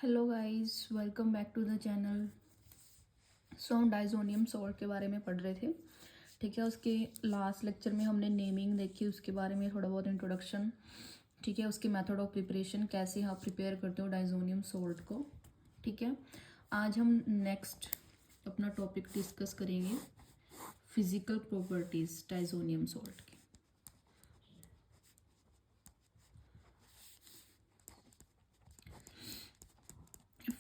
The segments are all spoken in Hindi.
Hello guys, welcome back to the channel. हम डाइजोनियम सॉल्ट के बारे में पढ़ रहे थे। ठीक है, उसके लास्ट लेक्चर में हमने नेमिंग देखी, उसके बारे में थोड़ा बहुत इंट्रोडक्शन। ठीक है, उसके मेथड ऑफ प्रिपरेशन, कैसे आप प्रिपेयर करते हो डाइजोनियम सॉल्ट को। ठीक है, आज हम नेक्स्ट अपना टॉपिक डिस्कस करेंगे, फिजिकल प्रॉपर्टीज डाइजोनियम सॉल्ट की।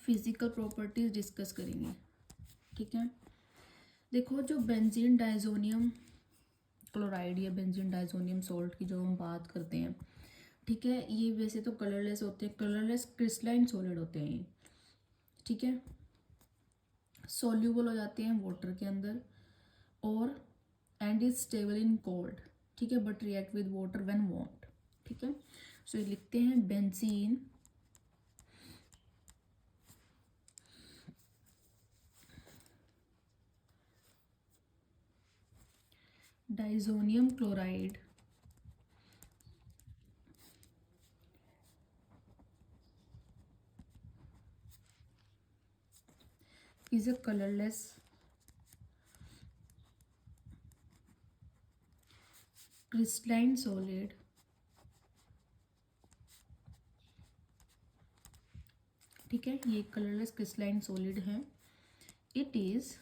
फिजिकल प्रॉपर्टीज डिस्कस करेंगे। ठीक है, देखो जो बेंजीन डाइजोनियम क्लोराइड या बेंजीन डाइजोनियम सॉल्ट की जो हम बात करते हैं, ठीक है, ये वैसे तो कलरलेस होते हैं, कलरलेस क्रिस्टलाइन सॉलिड होते हैं ये। ठीक है, सॉल्यूबल हो जाते हैं वाटर के अंदर और and is stable in cold. ठीक है, but react with water when warmed. ठीक है, सो ये लिखते हैं benzene diazonium chloride is a colorless crystalline solid ठीक है, ये कलरलेस क्रिस्टलाइन सॉलिड है। It is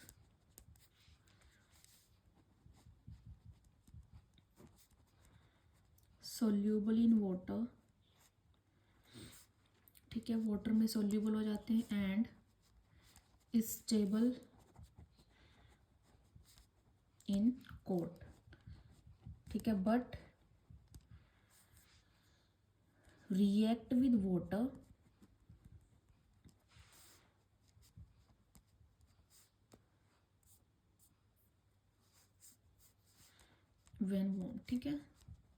soluble in water. ठीक है, वाटर में सोल्यूबल हो जाते हैं एंड स्टेबल इन कोल्ड। ठीक है, but react with water when warm. ठीक है,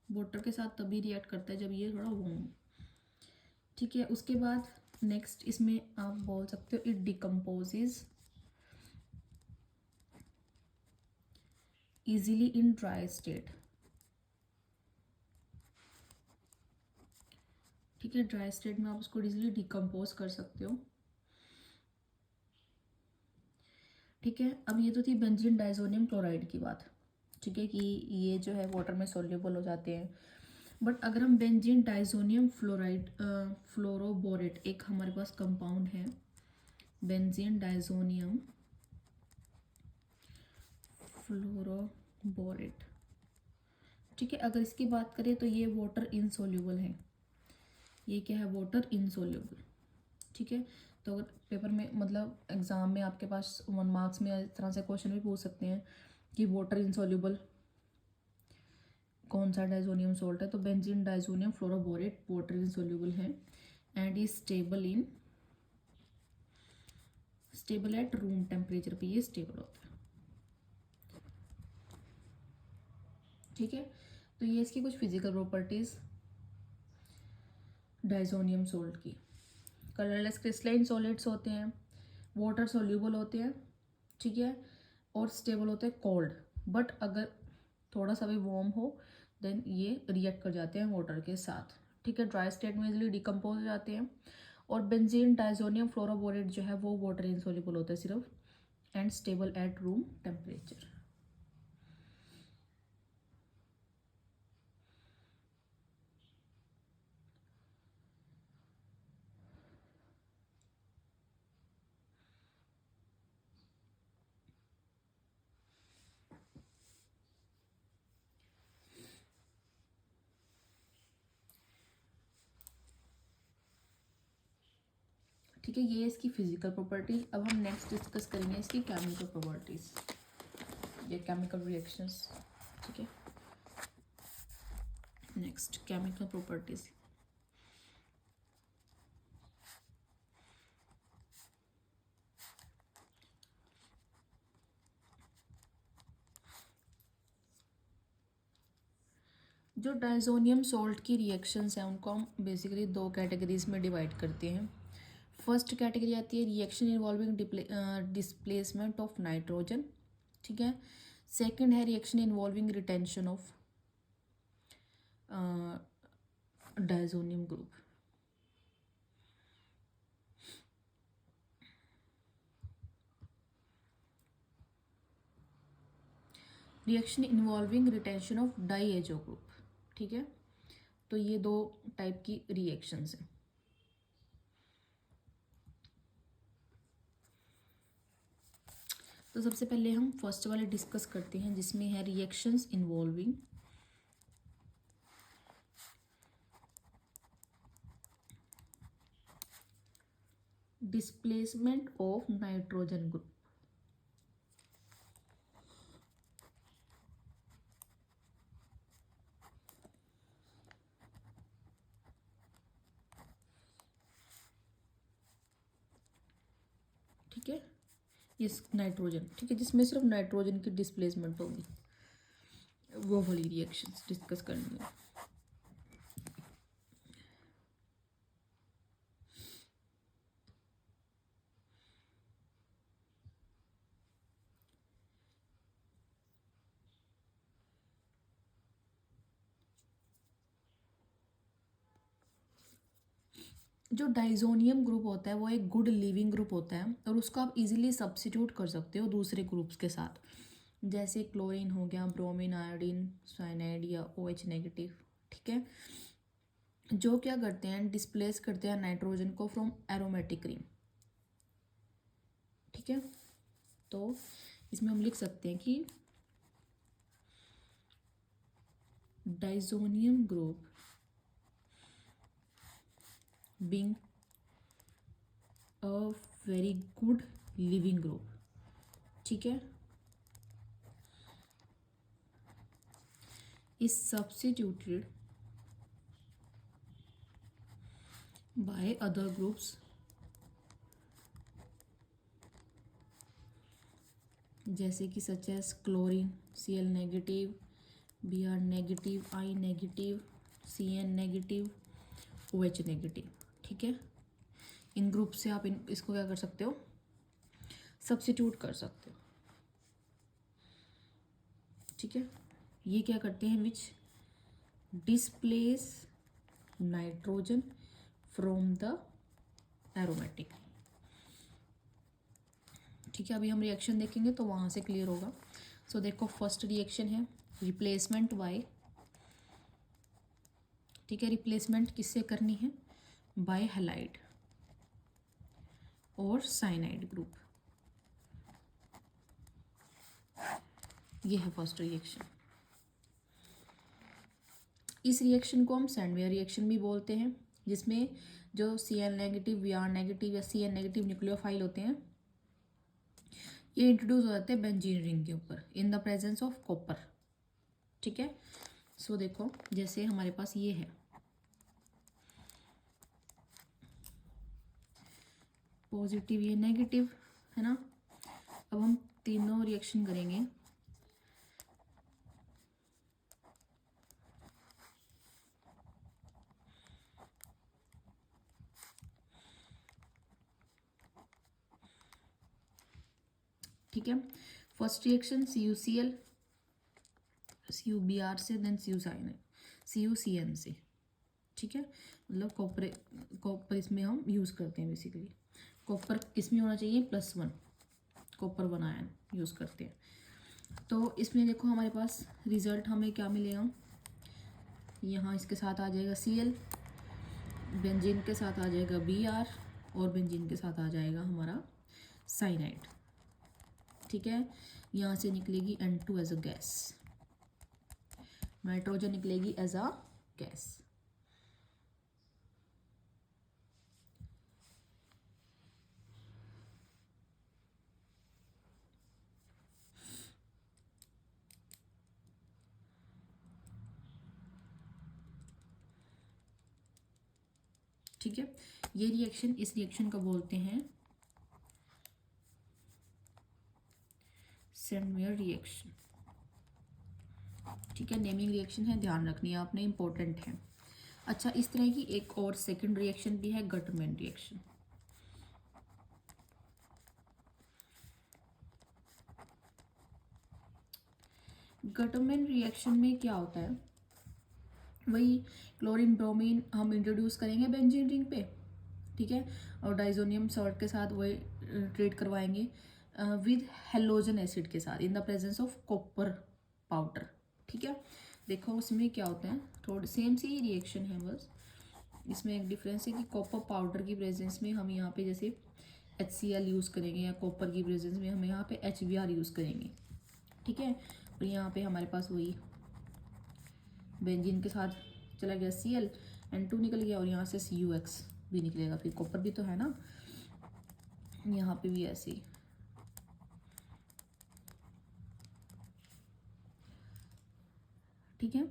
वाटर के साथ तभी रिएक्ट करता है जब ये थोड़ा वार्म। ठीक है, उसके बाद नेक्स्ट इसमें आप बोल सकते हो it decomposes easily in dry state. ठीक है, ड्राई स्टेट में आप उसको इजीली डिकम्पोज कर सकते हो। ठीक है, अब ये तो थी बेंजीन डाइजोनियम क्लोराइड की बात। ठीक है, कि ये जो है वाटर में सोल्यूबल हो जाते हैं। बट अगर हम बेंजीन डाइजोनियम फ्लोराइड फ्लोरोबोरेट, एक हमारे पास कंपाउंड है बेंजीन डाइजोनियम फ्लोरोबोरेट। ठीक है, अगर इसकी बात करें तो ये वाटर इनसोल्यूबल है। ये क्या है? Water insoluble. ठीक है, तो अगर पेपर में मतलब एग्जाम में आपके पास 1 मार्क्स में इस तरह से क्वेश्चन भी पूछ सकते हैं कि वाटर इनसोल्यूबल कौन सा डाइजोनियम सॉल्ट है, तो benzene diazonium fluoroborate water insoluble है and is stable at room temperature पे ये स्टेबल होता है। ठीक है, तो ये इसकी कुछ फिजिकल प्रॉपर्टीज डाइजोनियम सॉल्ट की। कलरलेस क्रिस्टलाइन सॉलिड्स होते हैं, वाटर सोल्यूबल होते हैं। ठीक है, और स्टेबल होते हैं कोल्ड, बट अगर थोड़ा सा भी वार्म हो देन ये रिएक्ट कर जाते हैं वाटर के साथ। ठीक है, ड्राई स्टेट में इजिली डिकम्पोज हो जाते हैं। और बेंजीन डाइजोनियम फ्लोरोबोरेट जो है वो वाटर इनसोल्यूबल होता है सिर्फ and stable at room temperature. ठीक है, ये इसकी फिजिकल प्रॉपर्टी। अब हम नेक्स्ट डिस्कस करेंगे इसकी केमिकल प्रॉपर्टीज या केमिकल रिएक्शंस। ठीक है, नेक्स्ट केमिकल प्रॉपर्टीज। जो डाइजोनियम सॉल्ट की रिएक्शंस हैं उनको हम बेसिकली 2 कैटेगरीज में डिवाइड करते हैं। फर्स्ट कैटेगरी आती है reaction involving displacement of nitrogen. ठीक है, सेकंड है reaction involving retention of diazonium group. Reaction involving retention of diazo group, ठीक है। तो ये दो टाइप की रिएक्शंस हैं। तो सबसे पहले हम फर्स्ट वाले डिस्कस करते हैं, जिसमें है reactions involving displacement of nitrogen group. ठीक है, ये नाइट्रोजन, ठीक है, जिसमें सिर्फ नाइट्रोजन की डिस्प्लेसमेंट होगी, वो वाली रिएक्शंस डिस्कस करनी है। जो डाइजोनियम ग्रुप होता है वो एक गुड लिविंग ग्रुप होता है, और उसको आप इजीली सब्स्टिट्यूट कर सकते हो दूसरे ग्रुप्स के साथ, जैसे क्लोरीन हो गया, ब्रोमीन, आयोडीन, साइनाइड या OH नेगेटिव, ठीक है। जो क्या करते हैं, डिस्प्लेस करते हैं नाइट्रोजन को फ्रॉम एरोमेटिक रिंग, ठीक है। तो इसमें हम लिख सकते हैं कि diazonium group being a very good living group, ठीक है, is substituted by other groups जैसे कि such as chlorine Cl negative, Br negative, I negative, Cn negative, OH negative, ठीक है। इन ग्रुप से आप इसको क्या कर सकते हो, सब्स्टिट्यूट कर सकते हो, ठीक है। ये क्या करते हैं, which displace nitrogen from the aromatic, ठीक है। अभी हम रिएक्शन देखेंगे तो वहाँ से क्लियर होगा। सो देखो, फर्स्ट रिएक्शन है रिप्लेसमेंट बाय, ठीक है, रिप्लेसमेंट किससे करनी है, बाय हैलाइड और साइनाइड ग्रुप, ये है फर्स्ट रिएक्शन। इस रिएक्शन को हम सैंडवेयर रिएक्शन भी बोलते हैं, जिसमें जो Cl नेगेटिव, Br नेगेटिव या Cn नेगेटिव न्यूक्लियोफाइल होते हैं, ये इंट्रोड्यूस हो जाते हैं बेंजीन रिंग के ऊपर इन द प्रेजेंस ऑफ कॉपर, ठीक है। सो देखो, जैसे हमारे पास ये है पॉजिटिव, ये नेगेटिव है ना। अब हम तीनों रिएक्शन करेंगे, ठीक है। फर्स्ट रिएक्शन CuCl CuBr से, देन CuCN से, ठीक है। मतलब कॉपर इसमें हम यूज़ करते हैं बेसिकली। कॉपर किस में होना चाहिए, +1 कॉपर 1 आयन यूज़ करते हैं। तो इसमें देखो हमारे पास रिजल्ट हमें क्या मिलेगा, यहाँ इसके साथ आ जाएगा Cl, बेंजीन के साथ आ जाएगा Br, और बेंजीन के साथ आ जाएगा हमारा साइनाइड, ठीक है। यहाँ से निकलेगी N2 as a gas, nitrogen निकलेगी एज अ गैस, ठीक है। ये रिएक्शन, इस रिएक्शन को बोलते हैं सैंडवेयर रिएक्शन, ठीक है। नेमिंग रिएक्शन है, ध्यान रखनी है आपने, इंपॉर्टेंट है। अच्छा, इस तरह की एक और सेकंड रिएक्शन भी है, गटमैन रिएक्शन। गटमैन रिएक्शन में क्या होता है, वही क्लोरीन ब्रोमीन हम इंट्रोड्यूस करेंगे बेंजीन रिंग पे, ठीक है, और डाइजोनियम सॉल्ट के साथ वही ट्रीट करवाएंगे विद हेलोजन एसिड के साथ इन the presence of copper, powder. ठीक है, देखो उसमें क्या होता है, थोड़ी सेम सी ही रिएक्शन है, बस इसमें एक डिफरेंस है कि कॉपर पाउडर की प्रेजेंस में हम यहाँ पे जैसे HCl यूज़ करेंगे, या कॉपर की प्रेजेंस में हम यहाँ पे HBr यूज़ करेंगे। ठीक है, और यहाँ पे हमारे पास वही बेंजीन के साथ चला गया Cl, N2 निकल गया, और यहाँ से CuX भी निकलेगा, फिर कॉपर भी तो है ना, यहाँ पे भी ऐसे ही। ठीक है,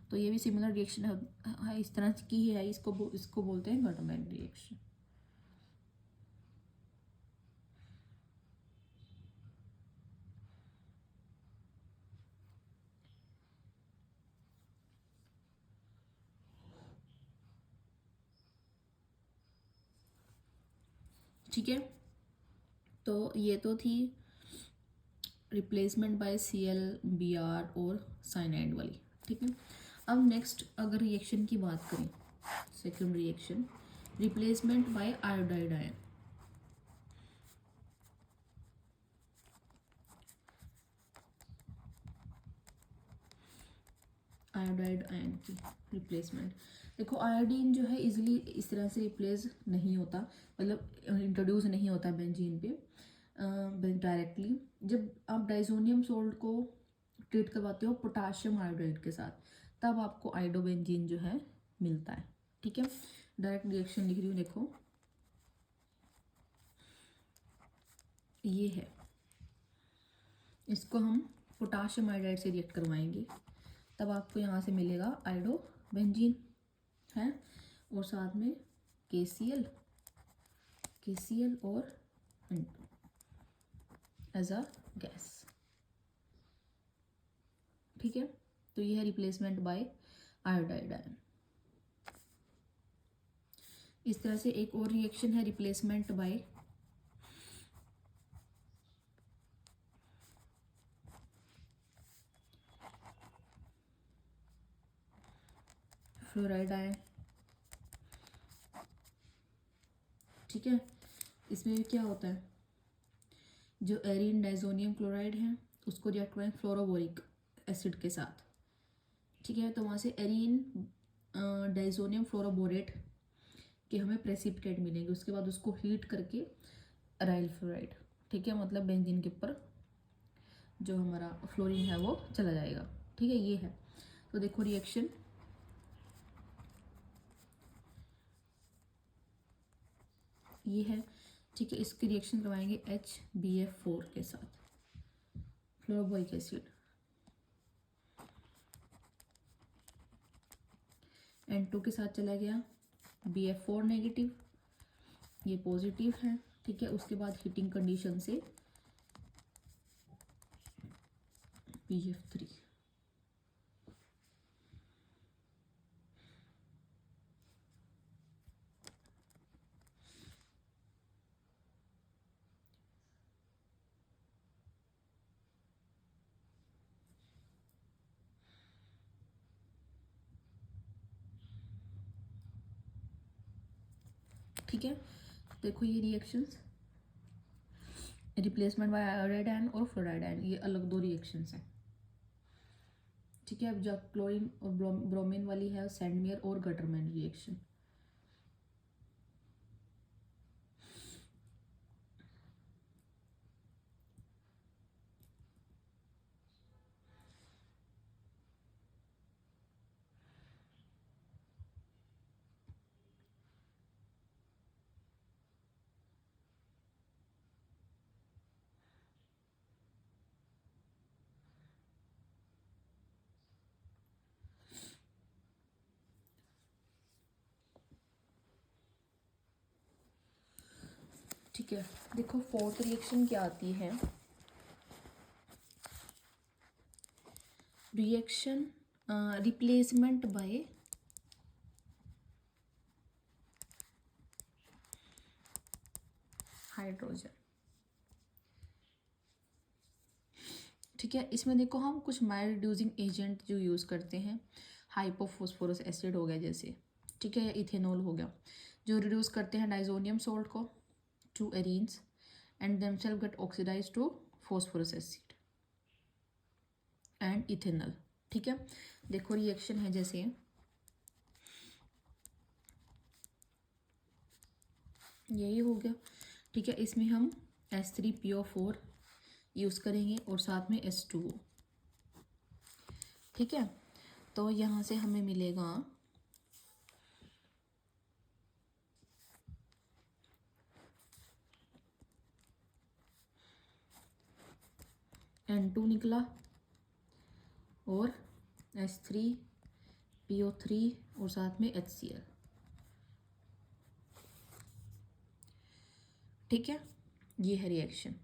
तो ये भी सिमिलर रिएक्शन है, इस तरह की ही है, इसको बोलते हैं गटरमैन रिएक्शन। ठीक है, तो ये तो थी रिप्लेसमेंट बाय ClBr और साइनाइड वाली। ठीक है, अब नेक्स्ट अगर रिएक्शन की बात करें, second reaction replacement bye iodide ion. Iodide ion की रिप्लेसमेंट, देखो आयोडीन जो है इजीली इस तरह से रिप्लेस नहीं होता, मतलब इंट्रोड्यूस नहीं होता बेंजीन पे डायरेक्टली। जब आप डाइजोनियम सोल्ट को ट्रीट करवाते हो पोटाशियम आयोडाइड के साथ, तब आपको आयोडोबेंजीन जो है मिलता है। ठीक है, डायरेक्ट रिएक्शन लिख रही हूँ, देखो ये है, इसको हम पोटाशियम आयोडाइड से रिएक्ट करवाएंगे, तब आपको यहाँ से मिलेगा आयोडोबेंजीन है, और साथ में KCl और N2 एज अ गैस। ठीक है, तो ये है रिप्लेसमेंट बाय आयोडाइड आयन। इस तरह से एक और रिएक्शन है रिप्लेसमेंट बाय फ्लोराइड आयन। ठीक है, इसमें क्या होता है, जो एरिन डाइजोनियम क्लोराइड है उसको रिएक्ट करें फ्लोरोबोरिक एसिड के साथ। ठीक है, तो वहाँ से एरिन डाइजोनियम फ्लोरोबोरेट के हमें प्रेसिपिटेट मिलेंगे, उसके बाद उसको हीट करके अराइल फ्लोराइड, ठीक है, मतलब बेंजीन के ऊपर जो हमारा फ्लोरीन है वो चला जाएगा। ठीक है, ये है, तो देखो रिएक्शन ये है। ठीक है, इसकी रिएक्शन करवाएंगे HBF4 के साथ, फ्लोरोबोरिक एसिड, N2 के साथ चला गया BF4 नेगेटिव, ये पॉजिटिव है। ठीक है, उसके बाद हीटिंग कंडीशन से BF3। ठीक है, देखो ये reactions replacement bye iodide ion और फ्लोराइड आयन, ये अलग दो रिएक्शंस हैं। ठीक है, अब जब क्लोरीन और ब्रोमीन वाली है सैंडमेयर और गटरमैन रिएक्शन। ठीक है, देखो फोर्थ रिएक्शन क्या आती है, रिएक्शन रिप्लेसमेंट बाय हाइड्रोजन। ठीक है, इसमें देखो हम कुछ माइल्ड रिड्यूसिंग एजेंट जो यूज़ करते हैं, हाइपोफॉस्फोरस एसिड हो गया जैसे, ठीक है, या इथेनॉल हो गया, जो रिड्यूस करते हैं डाइजोनियम सोल्ट को to arenes and themselves get oxidise to phosphorous acid. And ethanol. ठीक है, देखो रिएक्शन है जैसे यही हो गया। ठीक है, इसमें हम H3PO4 यूज़ करेंगे और साथ में H2O। ठीक है, तो यहाँ से हमें मिलेगा N2 निकला और H3PO3 और साथ में HCl। ठीक है, ये है रिएक्शन।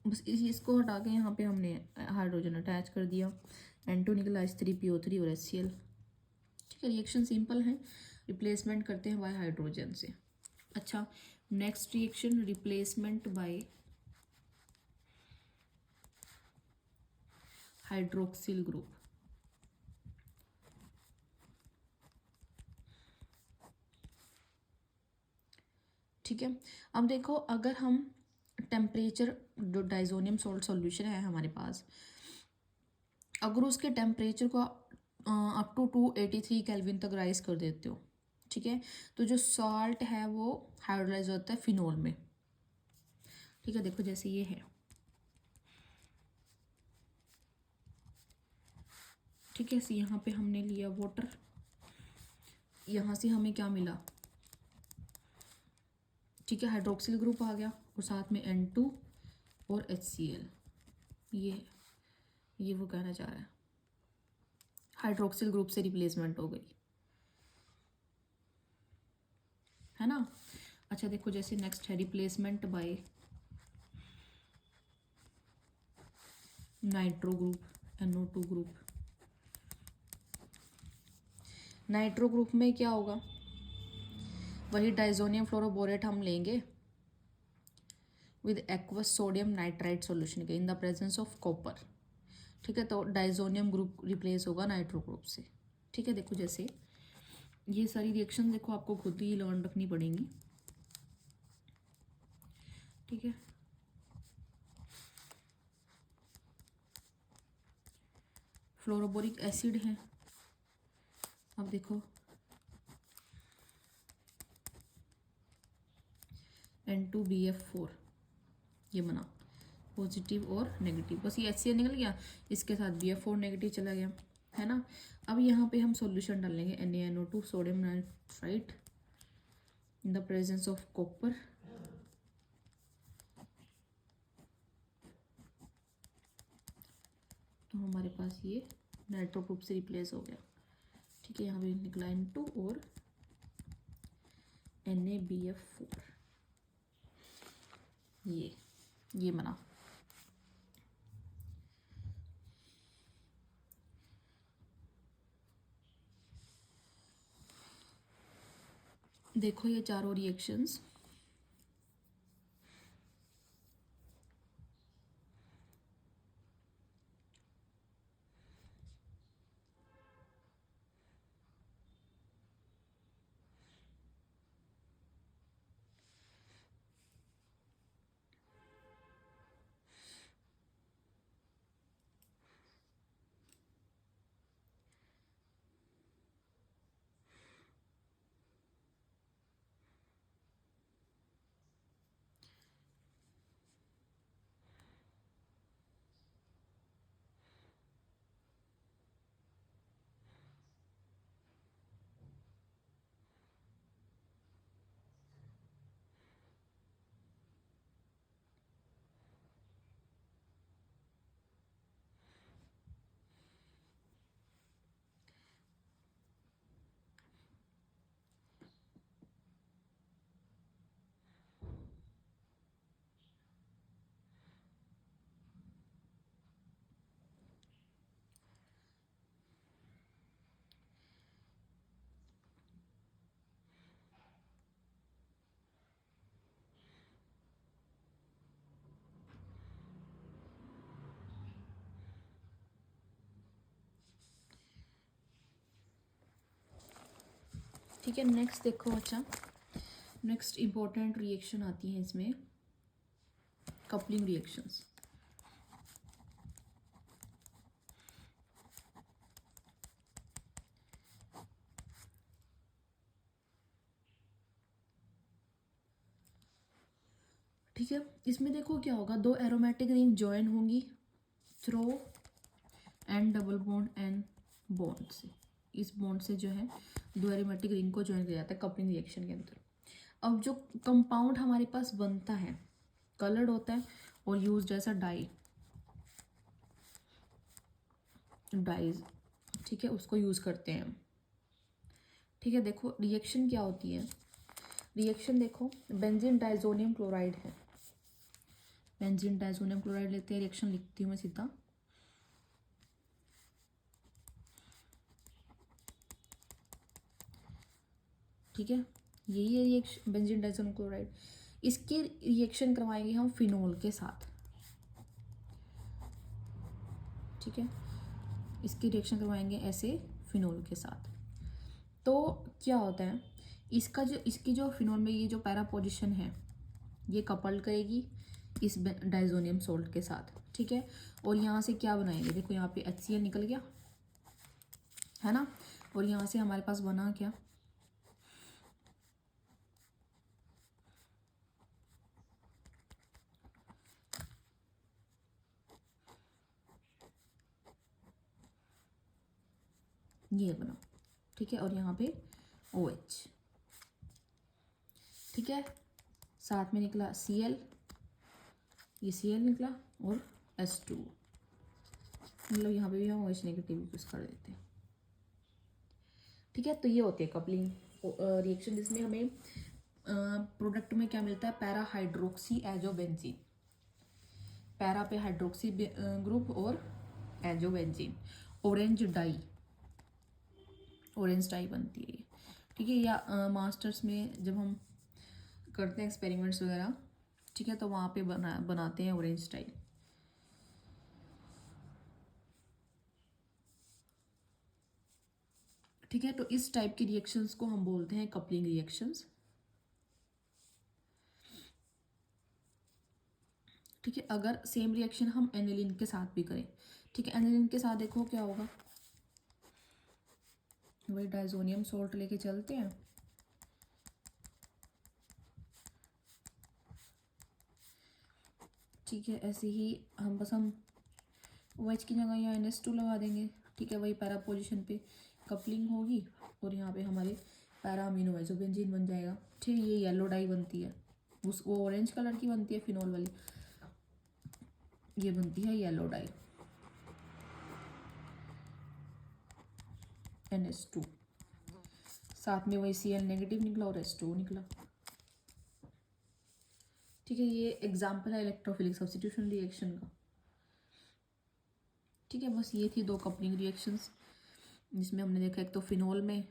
बस इसको हटा के यहाँ पे हमने हाइड्रोजन अटैच कर दिया, N2 निकला, H3PO3 और HCl। ठीक है, रिएक्शन सिंपल है, रिप्लेसमेंट करते हैं बाय हाइड्रोजन से। अच्छा, next reaction replacement bye hydroxyl group. ठीक है, अब देखो अगर हम टेम्परेचर, जो डाइजोनियम सॉल्ट सॉल्यूशन है हमारे पास, अगर उसके टेम्परेचर को अप टू 283 केल्विन तक राइज कर देते हो, ठीक है, तो जो सॉल्ट है वो हाइड्रोलाइज होता है फिनोल में। ठीक है, देखो जैसे ये है। ठीक है, यहाँ पे हमने लिया वाटर, यहाँ से हमें क्या मिला, ठीक है, हाइड्रोक्सिल ग्रुप आ गया और साथ में N2 और HCl। ये वो कहना चाह रहा है, हाइड्रोक्सिल ग्रुप से रिप्लेसमेंट हो गई, है ना। अच्छा देखो, जैसे नेक्स्ट है replacement by nitro group, NO2 group. Nitro group में क्या होगा, वही डाइजोनियम फ्लोरोबोरेट हम लेंगे with aqueous sodium nitrite solution के in the presence of copper. ठीक है, तो डाइजोनियम ग्रुप रिप्लेस होगा नाइट्रो ग्रुप से। ठीक है, देखो जैसे ये सारी रिएक्शन देखो आपको खुद ही लर्न रखनी पड़ेंगी। ठीक है, फ्लोरोबोरिक एसिड है, अब देखो N2BF4, ये बना पॉजिटिव और नेगेटिव, बस ये HCl निकल गया, इसके साथ BF4 नेगेटिव चला गया, है ना। अब यहाँ पे हम सॉल्यूशन डालेंगे NaNO2 sodium nitrite in the presence of copper. तो हमारे पास ये नाइट्रो ग्रुप से रिप्लेस हो गया। ठीक है, यहाँ पे निकला N2 और NaBF4, ये बना। देखो ये चारों रिएक्शंस ठीक है, नेक्स्ट देखो। अच्छा, नेक्स्ट इम्पोर्टेंट रिएक्शन आती है इसमें, कपलिंग रिएक्शंस। ठीक है, इसमें देखो क्या होगा, दो एरोमेटिक रिंग ज्वाइन होंगी through N double bond N bond से। इस बॉन्ड से जो है दो एरोमेटिक रिंग को ज्वाइन किया जाता है कपलिंग रिएक्शन के अंदर। अब जो कंपाउंड हमारे पास बनता है कलर्ड होता है और यूज्ड एज अ डाइज, ठीक है, उसको यूज़ करते हैं हम। ठीक है, देखो रिएक्शन क्या होती है। रिएक्शन देखो, बेंजीन डाइजोनियम क्लोराइड है, बेंजीन डाइजोनियम क्लोराइड लेते हैं, रिएक्शन लिखती हूँ मैं सीधा। ठीक है, यही है रिएक्शन बेंजीन डाइजोनियम क्लोराइड। इसके रिएक्शन करवाएंगे हम फिनोल के साथ। ठीक है, इसकी रिएक्शन करवाएंगे ऐसे फिनोल के साथ। तो क्या होता है, इसकी जो फिनोल में ये जो पैरा पोजिशन है ये कपल करेगी इस डाइजोनियम सोल्ट के साथ। ठीक है, और यहाँ से क्या बनाएंगे, देखो यहाँ पे HCl निकल गया है ना, और यहाँ से हमारे पास बना क्या, ये बना। ठीक है, और यहाँ पे OH। ठीक है, साथ में निकला Cl, ये Cl निकला और H2, मतलब यहाँ पे भी हम OH नेगेटिव यूज कर देते हैं। ठीक है, तो ये होती है कपलिंग रिएक्शन, जिसमें हमें प्रोडक्ट में क्या मिलता है, पैरा हाइड्रोक्सी एजोबेंजीन, पैरा पे हाइड्रोक्सी ग्रुप और azobenzene, orange dye, orange dye बनती है ये। ठीक है, या मास्टर्स में जब हम करते हैं एक्सपेरिमेंट्स वगैरह, ठीक है, तो वहाँ पे बनाते हैं ऑरेंज डाई। ठीक है, तो इस टाइप की रिएक्शंस को हम बोलते हैं कपलिंग रिएक्शंस। ठीक है, अगर सेम रिएक्शन हम एनिलीन के साथ भी करें, ठीक है, एनिलीन के साथ देखो क्या होगा, वही डाइजोनियम सोल्ट लेके चलते हैं। ठीक है, ऐसे ही हम OH की जगह यहाँ NH2 लगा देंगे। ठीक है, वही पैरा पोजिशन पे कपलिंग होगी और यहाँ पे हमारे पैरा अमीनो आइसोबेंजीन बन जाएगा। ठीक है, ये येलो डाई बनती है, वो ऑरेंज कलर की बनती है फिनोल वाली, ये बनती है येलो डाई NH2, साथ में वही Cl नेगेटिव निकला और H2 निकला। ठीक है, ये एग्जाम्पल है इलेक्ट्रोफिलिक सब्स्टिट्यूशन रिएक्शन का। ठीक है, बस ये थी दो कपलिंग रिएक्शंस, जिसमें हमने देखा एक तो फिनोल में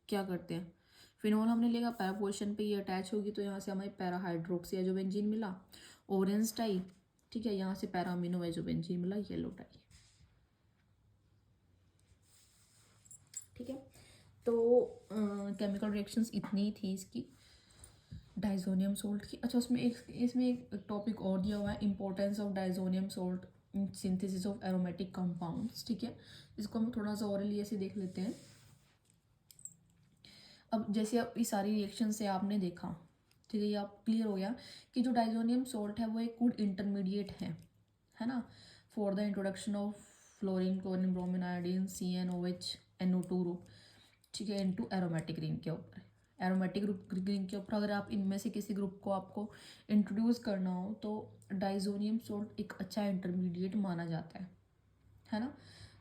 क्या करते हैं, फिनोल हमने लेगा पैरा पोजिशन पे, ये अटैच होगी तो यहाँ से हमें पैरा हाइड्रोक्सी एजोबेंजीन मिला, ऑरेंज डाई। ठीक है, यहाँ से पैरा अमीनो एजोबेंजीन मिला, येलो डाई। ठीक है, तो केमिकल रिएक्शंस इतनी थी इसकी डाइजोनियम सोल्ट की। अच्छा, इसमें एक टॉपिक और दिया हुआ है, importance of diazonium salt in synthesis of aromatic compounds. ठीक है, इसको हम थोड़ा सा औरली ऐसे देख लेते हैं। अब जैसे अब इस सारी रिएक्शन से आपने देखा, ठीक है, ये आप क्लियर हो गया कि जो डाइजोनियम सोल्ट है वो एक गुड इंटरमीडिएट है ना, for the introduction of fluorine, chlorine, bromine, iodine, CnOH, NO2 group. ठीक है, इनटू एरोमेटिक रिंग के ऊपर, एरोमेटिक रिंग के ऊपर अगर आप इनमें से किसी ग्रुप को आपको इंट्रोड्यूस करना हो तो डाइजोनियम सोल्ट एक अच्छा इंटरमीडिएट माना जाता है ना।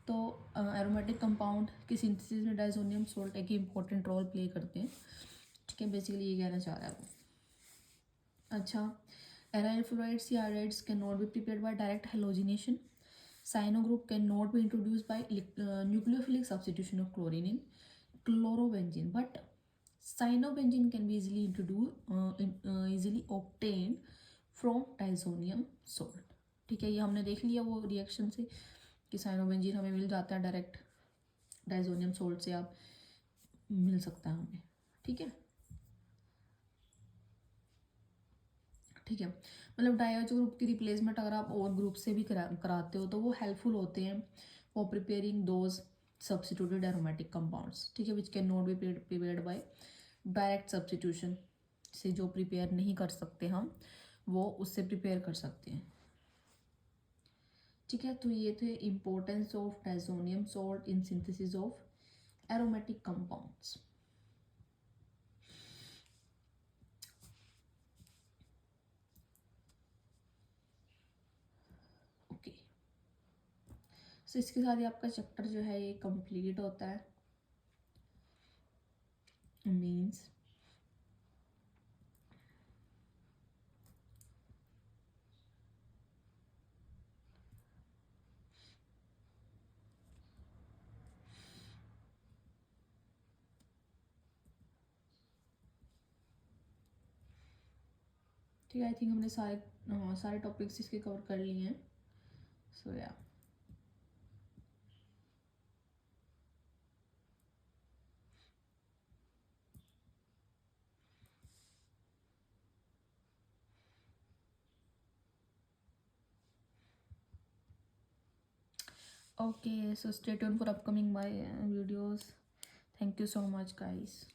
तो एरोमेटिक कंपाउंड की सिंथेसिस में डाइजोनियम सोल्ट एक इम्पोर्टेंट रोल प्ले करते हैं। ठीक है, बेसिकली ये कहना चाह रहा है वो। अच्छा, एराइल फ्लोराइड्स या iodides cannot be prepared by direct halogenation. Cyano group cannot be introduced by nucleophilic substitution of chlorine in chlorobenzene, but cyanobenzene can be easily obtained from diazonium salt। ठीक है, ये हमने देख लिया वो रिएक्शन से कि साइनोबेंजीन हमें मिल जाता है डायरेक्ट, डाइजोनियम सोल्ट से आप मिल सकता है हमें। ठीक है, ठीक है, मतलब डायज़ो ग्रुप की रिप्लेसमेंट अगर आप और ग्रुप से भी कराते हो तो वो हेल्पफुल होते हैं for preparing those substituted aromatic compounds, ठीक है, which can not be prepared by direct substitution, से जो प्रिपेयर नहीं कर सकते हम वो उससे प्रिपेयर कर सकते हैं। ठीक है, तो ये थे importance of diazonium salt in synthesis of aromatic compounds. Okay, so इसके साथ ही आपका चैप्टर जो है ये कंप्लीट होता है। मीन्स ठीक है, आई थिंक हमने सारे टॉपिक्स इसके कवर कर लिए हैं। सो या okay, so stay tuned for upcoming videos. Thank you so much guys.